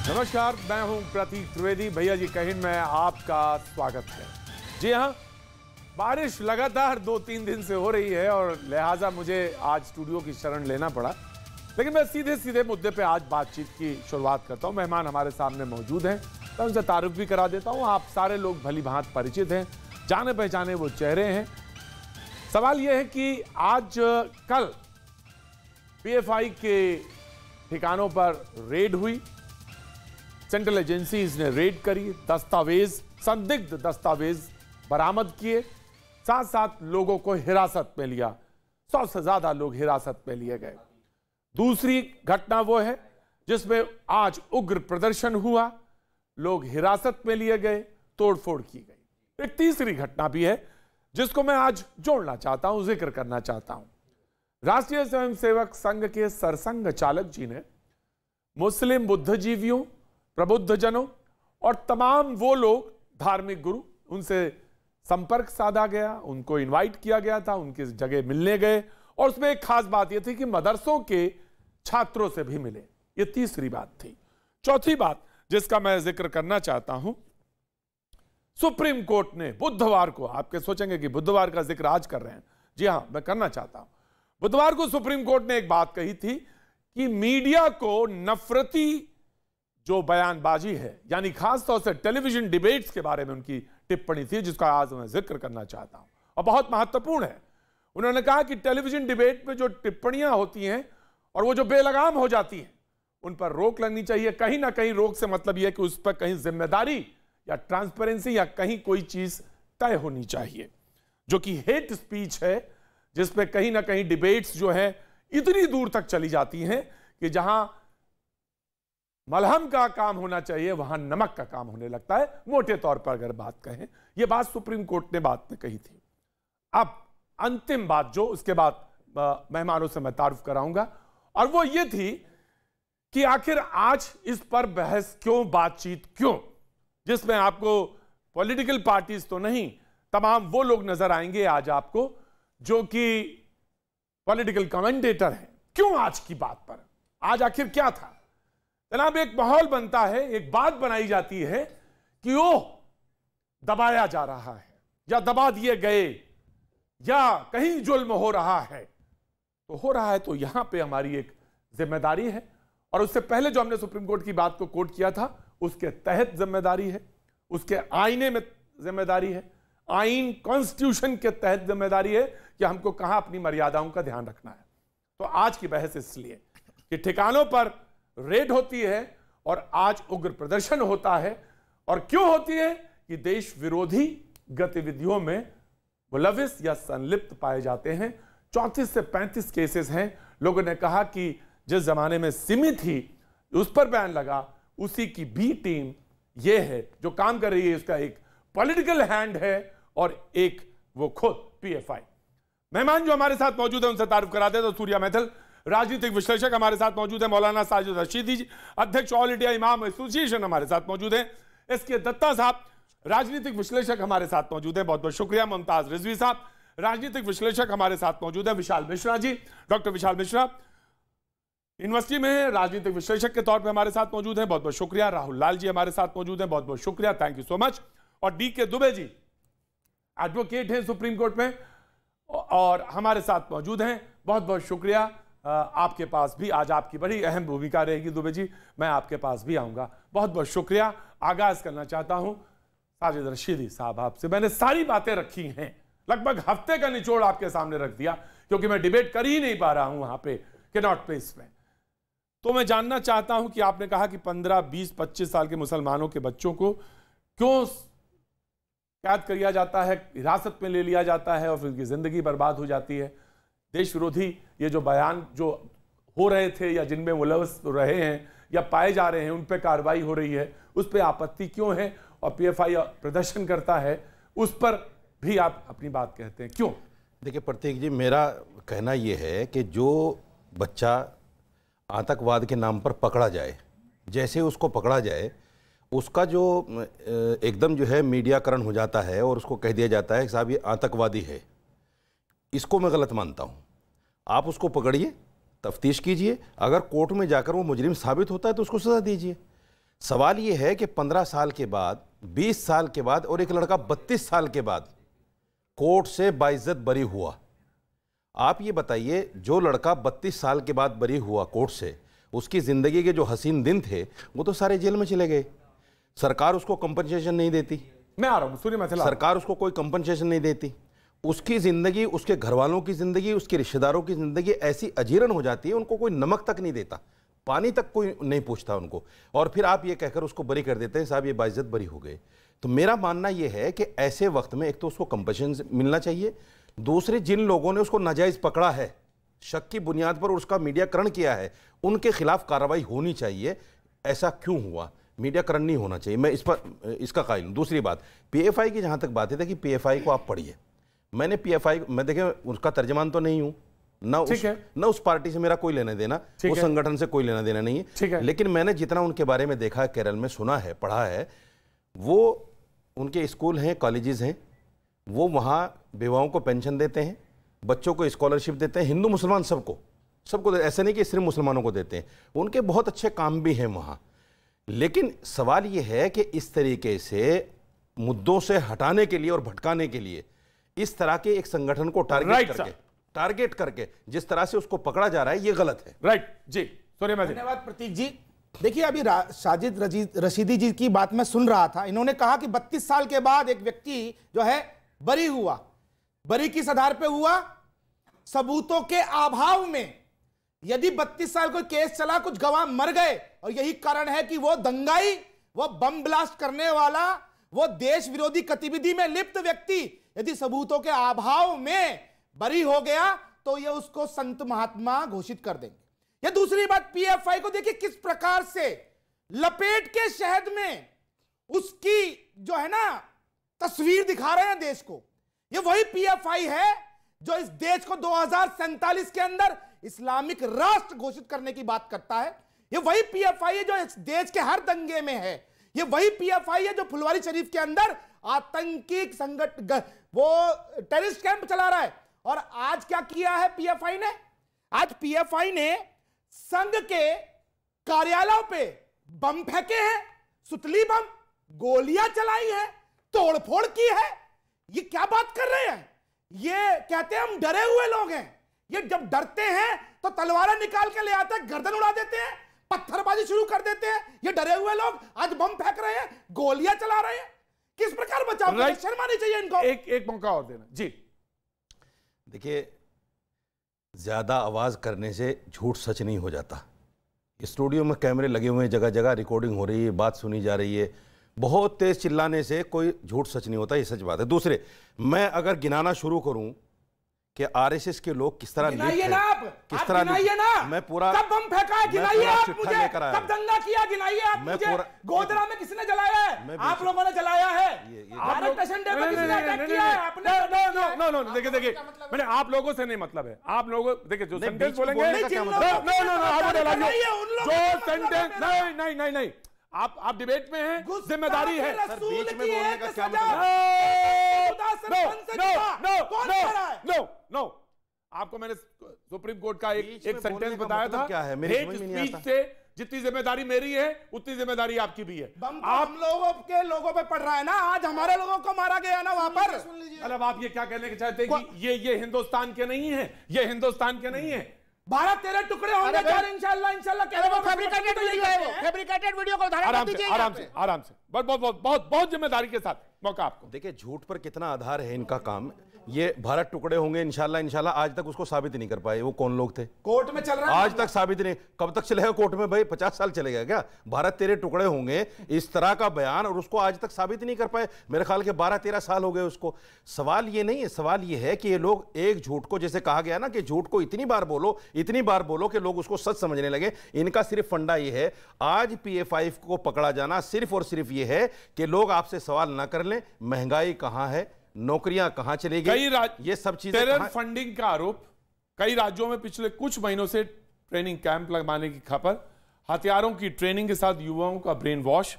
नमस्कार, मैं हूं प्रतीक त्रिवेदी। भैया जी कहिन में आपका स्वागत है। जी हां, बारिश लगातार 2-3 दिन से हो रही है और लिहाजा मुझे आज स्टूडियो की शरण लेना पड़ा, लेकिन मैं सीधे सीधे मुद्दे पे आज बातचीत की शुरुआत करता हूं। मेहमान हमारे सामने मौजूद हैं, तो उनसे तारुफ भी करा देता हूं। आप सारे लोग भली भांति परिचित हैं, जाने पहचाने वो चेहरे हैं। सवाल यह है कि आज कल पीएफआई के ठिकानों पर रेड हुई, सेंट्रल एजेंसीज ने रेड करी, दस्तावेज, संदिग्ध दस्तावेज बरामद किए, साथ साथ लोगों को हिरासत में लिया। 100 से ज्यादा लोग हिरासत में लिए गए। दूसरी घटना वो है जिसमें आज उग्र प्रदर्शन हुआ, लोग हिरासत में लिए गए, तोड़फोड़ की गई। एक तीसरी घटना भी है जिसको मैं आज जोड़ना चाहता हूं, जिक्र करना चाहता हूं। राष्ट्रीय स्वयंसेवक संघ के सरसंघ चालक जी ने मुस्लिम बुद्धिजीवियों, प्रबुद्धजनों और तमाम वो लोग, धार्मिक गुरु, उनसे संपर्क साधा गया, उनको इनवाइट किया गया था, उनकी जगह मिलने गए और उसमें एक खास बात यह थी कि मदरसों के छात्रों से भी मिले। यह तीसरी बात थी। चौथी बात जिसका मैं जिक्र करना चाहता हूं, सुप्रीम कोर्ट ने बुधवार को, आपके सोचेंगे कि बुधवार का जिक्र आज कर रहे हैं, जी हां, मैं करना चाहता हूं। बुधवार को सुप्रीम कोर्ट ने एक बात कही थी कि मीडिया को नफरती जो बयानबाजी है, यानी खासतौर से टेलीविजन डिबेट्स के बारे में उनकी टिप्पणी थी, जिसका आज मैं जिक्र करना चाहता हूं और बहुत महत्वपूर्ण है। उन्होंने कहा कि टेलीविजन डिबेट में जो टिप्पणियां होती हैं और वो जो बेलगाम हो जाती हैं, उन पर रोक लगनी चाहिए। कहीं ना कहीं रोक से मतलब यह है कि उस पर कहीं जिम्मेदारी या ट्रांसपेरेंसी या कहीं कोई चीज तय होनी चाहिए। जो कि हेट स्पीच है, जिसपे कहीं ना कहीं डिबेट्स जो है इतनी दूर तक चली जाती हैं कि जहां मलहम का काम होना चाहिए वहां नमक का काम होने लगता है, मोटे तौर पर अगर बात कहें। यह बात सुप्रीम कोर्ट ने बात में कही थी। अब अंतिम बात जो, उसके बाद मेहमानों से मैं तारुफ कराऊंगा, और वो ये थी कि आखिर आज इस पर बहस क्यों, बातचीत क्यों, जिसमें आपको पॉलिटिकल पार्टीज तो नहीं, तमाम वो लोग नजर आएंगे आज आपको जो कि पॉलिटिकल कमेंटेटर हैं। क्यों आज की बात पर, आज आखिर क्या था? जनाब, एक माहौल बनता है, एक बात बनाई जाती है कि ओह, दबाया जा रहा है या दबा दिए गए या कहीं जुल्म हो रहा है। तो हो रहा है तो यहां पे हमारी एक जिम्मेदारी है, और उससे पहले जो हमने सुप्रीम कोर्ट की बात को कोट किया था, उसके तहत जिम्मेदारी है, उसके आईने में जिम्मेदारी है, आईन कॉन्स्टिट्यूशन के तहत जिम्मेदारी है कि हमको कहां अपनी मर्यादाओं का ध्यान रखना है। तो आज की बहस इसलिए कि ठिकानों पर रेड होती है और आज उग्र प्रदर्शन होता है, और क्यों होती है कि देश विरोधी गतिविधियों में मुलविस या संलिप्त पाए जाते हैं। 34 से 35 केसेस हैं। लोगों ने कहा कि जिस जमाने में सिमी थी उस पर बैन लगा, उसी की बी टीम ये है जो काम कर रही है। इसका एक पॉलिटिकल हैंड है और एक वो खुद पीएफआई। मेहमान जो हमारे साथ मौजूद है उनसे तारुफ करा दे तो सूर्या मैथिल, राजनीतिक विश्लेषक हमारे साथ मौजूद है। मौलाना साजिद रशीदी जी, अध्यक्ष ऑल इंडिया इमाम एसोसिएशन, हमारे साथ मौजूद हैं। एसके दत्ता साहब, राजनीतिक विश्लेषक, हमारे साथ मौजूद हैं, बहुत बहुत शुक्रिया। मुमताज रिजवी साहब, राजनीतिक विश्लेषक, हमारे साथ मौजूद हैं। विशाल मिश्रा जी, डॉक्टर विशाल मिश्रा, यूनिवर्सिटी में राजनीतिक विश्लेषक के तौर पर हमारे साथ मौजूद हैं, बहुत बहुत शुक्रिया। राहुल लाल जी हमारे साथ मौजूद हैं, बहुत बहुत शुक्रिया, थैंक यू सो मच। और DK दुबे जी, एडवोकेट हैं सुप्रीम कोर्ट में और हमारे साथ मौजूद हैं, बहुत बहुत शुक्रिया। आपके पास भी आज आपकी बड़ी अहम भूमिका रहेगी दुबे जी, मैं आपके पास भी आऊंगा, बहुत बहुत शुक्रिया। आगाज करना चाहता हूं साजिद रशीदी साहब आपसे। मैंने सारी बातें रखी हैं, लगभग हफ्ते का निचोड़ आपके सामने रख दिया, क्योंकि मैं डिबेट कर ही नहीं पा रहा हूं वहां पे कैनॉट प्लेस में। तो मैं जानना चाहता हूं कि आपने कहा कि 15, 20, 25 साल के मुसलमानों के बच्चों को क्यों कैद किया जाता है, हिरासत में ले लिया जाता है और फिर उनकी जिंदगी बर्बाद हो जाती है। देश विरोधी ये जो बयान जो हो रहे थे या जिनमें मुलविस रहे हैं या पाए जा रहे हैं, उन पर कार्रवाई हो रही है, उस पर आपत्ति क्यों है? और पीएफआई प्रदर्शन करता है, उस पर भी आप अपनी बात कहते हैं, क्यों? देखिए प्रतीक जी, मेरा कहना यह है कि जो बच्चा आतंकवाद के नाम पर पकड़ा जाए, जैसे उसको पकड़ा जाए, उसका जो एकदम जो है मीडियाकरण हो जाता है और उसको कह दिया जाता है कि साहब ये आतंकवादी है, इसको मैं गलत मानता हूँ। आप उसको पकड़िए, तफ्तीश कीजिए, अगर कोर्ट में जाकर वो मुजरिम साबित होता है तो उसको सजा दीजिए। सवाल ये है कि 15 साल के बाद, 20 साल के बाद, और एक लड़का 32 साल के बाद कोर्ट से बाइज्जत बरी हुआ। आप ये बताइए, जो लड़का 32 साल के बाद बरी हुआ कोर्ट से, उसकी जिंदगी के जो हसीन दिन थे वो तो सारे जेल में चले गए। सरकार उसको कंपनसेशन नहीं देती। मैं आ रहा हूं, सुनिए, सरकार उसको कोई कंपनसेशन नहीं देती। उसकी जिंदगी, उसके घर वालों की जिंदगी, उसके रिश्तेदारों की जिंदगी ऐसी अजीर्ण हो जाती है, उनको कोई नमक तक नहीं देता, पानी तक कोई नहीं पूछता उनको, और फिर आप ये कहकर उसको बरी कर देते हैं, साहब ये बाइज्जत बरी हो गए। तो मेरा मानना यह है कि ऐसे वक्त में एक तो उसको कंपनसेशन मिलना चाहिए, दूसरे जिन लोगों ने उसको नाजायज पकड़ा है, शक की बुनियाद पर उसका मीडियाकरण किया है, उनके खिलाफ कार्रवाई होनी चाहिए। ऐसा क्यों हुआ? मीडियाकरण नहीं होना चाहिए, मैं इस पर इसका कायल हूं। दूसरी बात, पीएफआई की जहां तक बात है कि पीएफआई को आप पढ़िए। मैंने पीएफआई, मैं देखें उसका तर्जमान तो नहीं हूं, ना उस पार्टी से मेरा कोई लेना देना, उस संगठन से कोई लेना देना नहीं है, लेकिन मैंने जितना उनके बारे में देखा है, केरल में सुना है, पढ़ा है, वो उनके स्कूल हैं, कॉलेजेस हैं, वो वहाँ विधवाओं को पेंशन देते हैं, बच्चों को स्कॉलरशिप देते हैं, हिंदू मुसलमान सबको, ऐसा नहीं कि सिर्फ मुसलमानों को देते हैं, उनके बहुत अच्छे काम भी हैं वहाँ। लेकिन सवाल ये है कि इस तरीके से मुद्दों से हटाने के लिए और भटकाने के लिए इस तरह के एक संगठन को टारगेट करके जिस तरह से उसको पकड़ा जा रहा है, ये गलत है। राइट जी, धन्यवाद प्रतीक जी। देखिए, अभी साजिद रशीदी जी की बात मैं सुन रहा था, इन्होंने कहा कि 32 साल के बाद एक व्यक्ति जो है बरी हुआ। बरी किस आधार पे हुआ? सबूतों के अभाव में। यदि 32 साल को केस चला, कुछ गवाह मर गए, और यही कारण है कि वो दंगाई, वो बम ब्लास्ट करने वाला, वो देश विरोधी गतिविधि में लिप्त व्यक्ति यदि सबूतों के अभाव में बरी हो गया तो ये उसको संत महात्मा घोषित कर देंगे। ये दूसरी बात, पीएफआई को देखिए किस प्रकार से लपेट के शहद में उसकी जो है ना तस्वीर दिखा रहे हैं देश को। ये वही पीएफआई है जो इस देश को 2047 के अंदर इस्लामिक राष्ट्र घोषित करने की बात करता है। ये वही पीएफआई है जो इस देश के हर दंगे में है। ये वही पीएफआई है जो फुलवारी शरीफ के अंदर आतंकी संगठन, वो टेररिस्ट कैंप चला रहा है। और आज क्या किया है पीएफआई ने? आज पीएफआई ने संघ के कार्यालयों पे बम फेंके हैं, सुतली बम, गोलियां चलाई है, तोड़फोड़ की है। ये क्या बात कर रहे हैं? ये कहते हैं हम डरे हुए लोग हैं। ये जब डरते हैं तो तलवारें निकाल के ले आते हैं, गर्दन उड़ा देते हैं, पत्थरबाजी शुरू कर देते हैं। ये डरे हुए लोग आज बम फेंक रहे हैं, गोलियां चला रहे हैं। किस प्रकार बचाव करें? शर्म आनी चाहिए इनको। एक मौका और देना जी। देखिए, ज्यादा आवाज करने से झूठ सच नहीं हो जाता। स्टूडियो में कैमरे लगे हुए हैं, जगह जगह रिकॉर्डिंग हो रही है, बात सुनी जा रही है, बहुत तेज चिल्लाने से कोई झूठ सच नहीं होता, ये सच बात है। दूसरे, मैं अगर गिनाना शुरू करूं कि आरएसएस के लोग किस तरह गिनाइए ना आप, किस तरह गिनाइए ना, मैं पूरा कब बम फेंका है गिनाइए आप मुझे, कब दंगा किया गिनाइए आप मुझे, गोधरा में किसने जलाया है? आप लोगों ने जलाया है। भारत पेशेंट डे पे किसने अटैक किया है? आपने। नो, देखिए मैंने आप लोगों से नहीं मतलब है। आप लोगों देखिए जो सेंटेंस बोलेंगे, नहीं, आप डिबेट में हैं, जिम्मेदारी है। बीच में बोलने का क्या मतलब? नो, आपको मैंने सुप्रीम कोर्ट का एक सेंटेंस बताया था। क्या है? मेरी समझ में नहीं आता। से जितनी जिम्मेदारी मेरी है उतनी जिम्मेदारी आपकी भी है। आप लोगों के लोगों पे पड़ रहा है ना, आज हमारे लोगों को मारा गया ना वहां पर। मतलब आप ये क्या कहने के चाहते हैं कि ये हिंदुस्तान के नहीं है? ये हिंदुस्तान के नहीं है। भारत तेरे टुकड़े होंगे इंशाल्लाह फैब्रिकेटेड वीडियो को आराम से बहुत जिम्मेदारी के साथ मौका आपको। देखिए, झूठ पर कितना आधार है इनका काम। ये भारत टुकड़े होंगे इंशाल्लाह, आज तक उसको साबित नहीं कर पाए। वो कौन लोग थे? कोर्ट में चल रहा है आज तक साबित नहीं। कब तक चलेगा कोर्ट में भाई? 50 साल चलेगा क्या? भारत तेरे टुकड़े होंगे, इस तरह का बयान, और उसको आज तक साबित नहीं कर पाए। मेरे ख्याल के 12-13 साल हो गए उसको। सवाल ये नहीं है, सवाल ये है कि ये लोग एक झूठ को, जैसे कहा गया ना कि झूठ को इतनी बार बोलो कि लोग उसको सच समझने लगे। इनका सिर्फ फंडा ये है, आज पीएफआई को पकड़ा जाना सिर्फ और सिर्फ ये है कि लोग आपसे सवाल ना कर लें, महंगाई कहां है, नौकरियां कहां चली गई, ये सब चीजें। टेरर फंडिंग का आरोप कई राज्यों में पिछले कुछ महीनों से ट्रेनिंग कैंप लगवाने की खबर, हथियारों की ट्रेनिंग के साथ युवाओं का ब्रेन वॉश।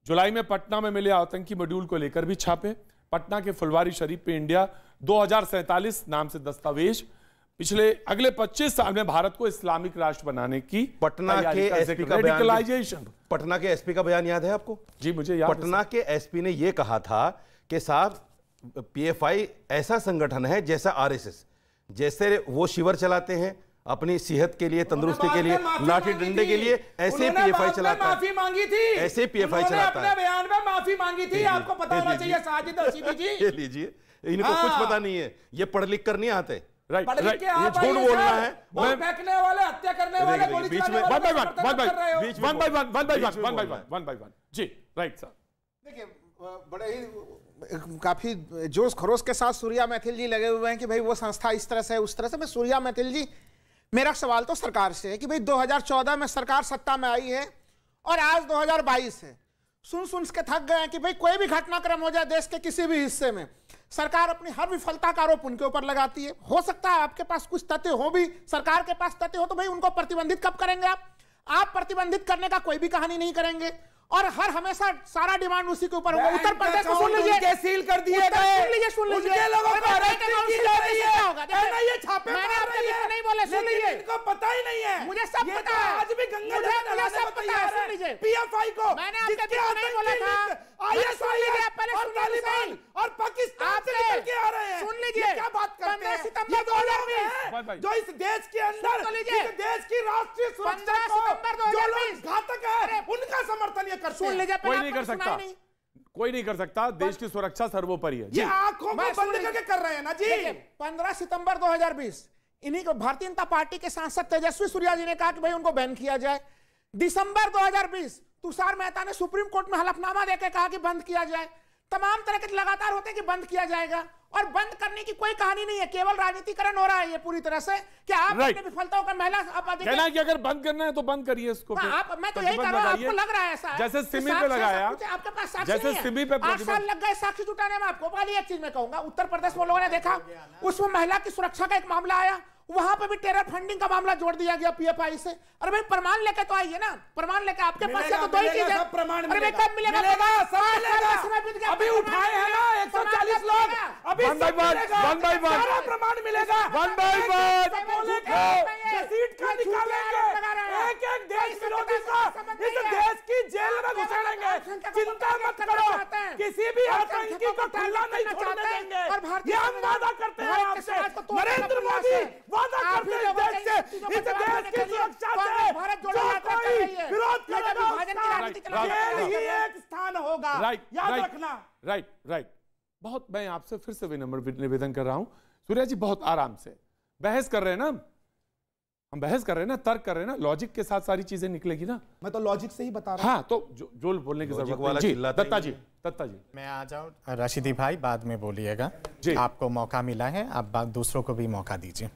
जुलाई में पटना में मिले आतंकी मॉड्यूल को लेकर भी छापे। पटना के फुलवारी शरीफ पे इंडिया 2047 नाम से दस्तावेज पिछले अगले 25 साल में भारत को इस्लामिक राष्ट्र बनाने की पटना के एसपी का बयान, पटना के एसपी का बयान याद है आपको? जी मुझे याद। पटना के एसपी ने यह कहा था कि साहब पीएफआई ऐसा संगठन है जैसा आरएसएस, जैसे वो शिविर चलाते हैं अपनी सेहत के लिए, तंदुरुस्ती के लिए, लाठी डंडे के लिए, ऐसे पीएफआई चलाता है। माफी मांगी थी, ऐसे पीएफआई चलाता है। अपने बयान में माफी मांगी थी, आपको पता होना चाहिए साजिद रशीदी जी। ये लीजिए, इनको कुछ पता नहीं है, ये पढ़ लिख कर नहीं आते। राइट, ये झूठ बोलना है, फेंकने वाले, हत्या करने वाले, गोली चलाने वाले, वन बाय वन। जी राइट सर। देखिए, बड़े ही काफी जोश खरोश के साथ सूर्या मैथिल जी लगे हुए हैं कि भाई वो संस्था इस तरह से उस तरह से। मैं सूर्या मैथिल जी, मेरा सवाल तो सरकार से है कि भाई 2014 में सरकार सत्ता में आई है और आज 2022 है। सुन के थक गए हैं कि भाई कोई भी घटनाक्रम हो जाए देश के किसी भी हिस्से में, सरकार अपनी हर विफलता का आरोप उनके ऊपर लगाती है। हो सकता है आपके पास कुछ तथ्य हो भी, सरकार के पास तथ्य हो, तो भाई उनको प्रतिबंधित कब करेंगे आप प्रतिबंधित करने का कोई भी कहानी नहीं करेंगे और हर हमेशा सारा डिमांड उसी के ऊपर होगा। उत्तर प्रदेश को सुन लीजिए, सील कर दिए गए, सुन लीजिए उनके लोगों को अरेस्ट की जा रही है, ये छापे मैंने आपसे नहीं बोले, सुन लीजिए, इनको पता ही नहीं है, मुझे सब पता है, आज भी गंगा मुझे सब पता है। सुन लीजिए, पीएफआई को मैंने आपसे नहीं बोला था, आईएसआई और तालिबान और पाकिस्तान से निकल के आ रहे हैं। सुन लीजिए, क्या बात करते हैं, 15 सितंबर 2020 जो इस देश के अंदर, इस देश की राष्ट्रीय सुरक्षा 15 सितंबर 2020 घातक है, उनका समर्थन ये करते हैं। कोई नहीं कर सकता, कोई नहीं कर सकता, देश की सुरक्षा सर्वोपरि है। ये आंखों में बंद करके कर रहे हैं ना जी। 15 सितंबर 2020 इन्हीं को भारतीय जनता पार्टी के सांसद तेजस्वी सूर्या जी ने कहा कि भाई उनको बैन किया जाए। दिसंबर 2020 तुषार मेहता ने सुप्रीम कोर्ट में हलफनामा देकर कहा कि बंद किया जाए। तमाम तरह के लगातार होते हैं कि बंद किया जाएगा और बंद करने की कोई कहानी नहीं है, केवल राजनीतिकरण हो रहा है ये पूरी तरह से कि आप अपनी विफलताओं का महिला कहना है कि अगर बंद करना है तो बंद करिए इसको। आप, मैं तो यही कर रहा हूं, आपको लग रहा है ऐसा, जैसे सिमी पे लगाया, आपके पास साक्ष्य जैसे सिमी पे 8 साल लग गए साक्ष्य जुटाने में। आपको पहले एक चीज मैं कहूंगा, उत्तर प्रदेश में लोगों ने देखा, उसमें महिला की सुरक्षा का एक मामला आया, वहां पे भी टेरर फंडिंग का मामला जोड़ दिया गया पीएफआई से। अरे भाई प्रमाण लेके तो आइए ना, प्रमाण लेके आपके पास तो दो ही चीज है। प्रमाण अरे भाई कब मिलेगा? अभी उठाए हैं ना 140 लोग, अभी वन बाय वन सारा प्रमाण मिलेगा। वन बाय वन सीट का निकालेंगे, एक एक देश विरोधी का इस देश की जेल में घुसेड़ेंगे। चिंता मत करो, किसी भी आतंकी को खुला नहीं छोड़ने देंगे। ये हम वादा करते हैं आपसे, नरेंद्र मोदी वादा करते हैं देश से, इस देश की सुरक्षा से जो कोई विरोध करेगा जेल ही एक स्थान होगा, याद रखना। राइट। बहुत, मैं आपसे फिर से विनम्र निवेदन कर रहा हूं सूर्या जी, बहुत आराम से बहस कर रहे हैं ना, हम बहस कर रहे हैं ना, तर्क कर रहे हैं ना, लॉजिक के साथ सारी चीजें निकलेगी ना। मैं तो लॉजिक से ही बता रहा हूं। हाँ, तो जो बोलने की जरूरत है। जी दत्ता जी मैं आ जाऊं। रशीदी भाई बाद में बोलिएगा, आपको मौका मिला है, आप दूसरों को भी मौका दीजिए।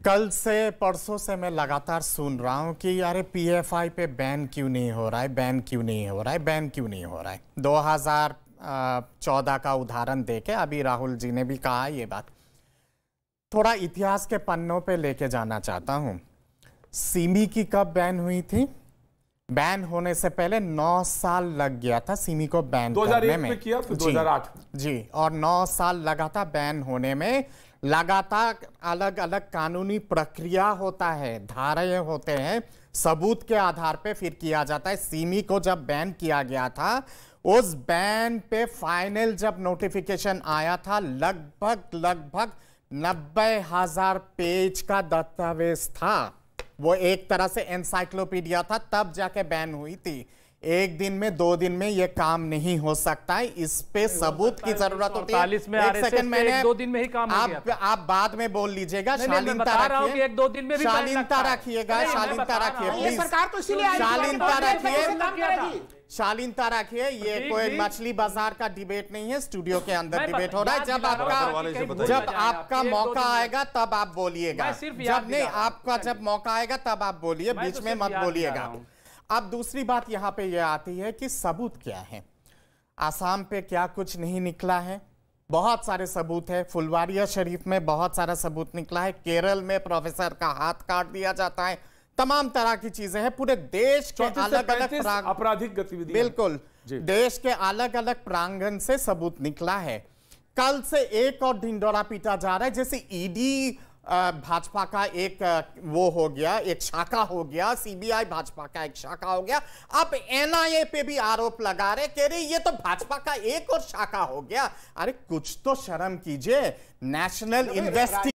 कल से परसों से मैं लगातार सुन रहा हूं कि अरे पीएफआई पे बैन क्यों नहीं हो रहा है, बैन क्यों नहीं हो रहा है, बैन क्यों नहीं हो रहा है। 2014 का उदाहरण देके अभी राहुल जी ने भी कहा ये बात। थोड़ा इतिहास के पन्नों पे लेके जाना चाहता हूं। सिमी की कब बैन हुई थी? बैन होने से पहले 9 साल लग गया था सिमी को बैन करने में। किया, फिर 2008 जी, और 9 साल लगा था बैन होने में। लगातार अलग अलग कानूनी प्रक्रिया होता है, धाराएं होते हैं, सबूत के आधार पे फिर किया जाता है। सिमी को जब बैन किया गया था, उस बैन पे फाइनल जब नोटिफिकेशन आया था, लगभग 90,000 पेज का दस्तावेज था। वो एक तरह से एनसाइक्लोपीडिया था, तब जाके बैन हुई थी। एक दिन में 2 दिन में ये काम नहीं हो सकता है, इस पे सबूत की जरूरत होती है। एक सेकंड, मैंने 2 दिन में ही काम हो गया था। आप बाद में बोल लीजिएगा, शालीनता रखिए, 1-2 दिन में भी शालीनता रखिएगा, शालीनता रखिए, सरकार तो इसीलिए शालीनता रखिए, शालीनता रखिए। ये कोई मछली बाजार का डिबेट नहीं है, स्टूडियो के अंदर डिबेट हो रहा है। जब आपका मौका आएगा तब आप बोलिएगा, जब मौका आएगा तब आप बोलिए, बीच में मत बोलिएगा। अब दूसरी बात यहां पे यह आती है कि सबूत क्या है। आसाम पे क्या कुछ नहीं निकला है, बहुत सारे सबूत है। फुलवारिया शरीफ में बहुत सारा सबूत निकला है। केरल में प्रोफेसर का हाथ काट दिया जाता है। तमाम तरह की चीजें हैं। पूरे देश के अलग अलग आपराधिक गतिविधि, बिल्कुल देश के अलग अलग प्रांगण से सबूत निकला है। कल से एक और ढिंडोरा पीटा जा रहा है, जैसे ईडी भाजपा का एक वो हो गया, एक शाखा हो गया, सीबीआई भाजपा का एक शाखा हो गया, अब एनआईए पे भी आरोप लगा रहे, कह रहे ये तो भाजपा का एक और शाखा हो गया। अरे कुछ तो शर्म कीजिए। National investigation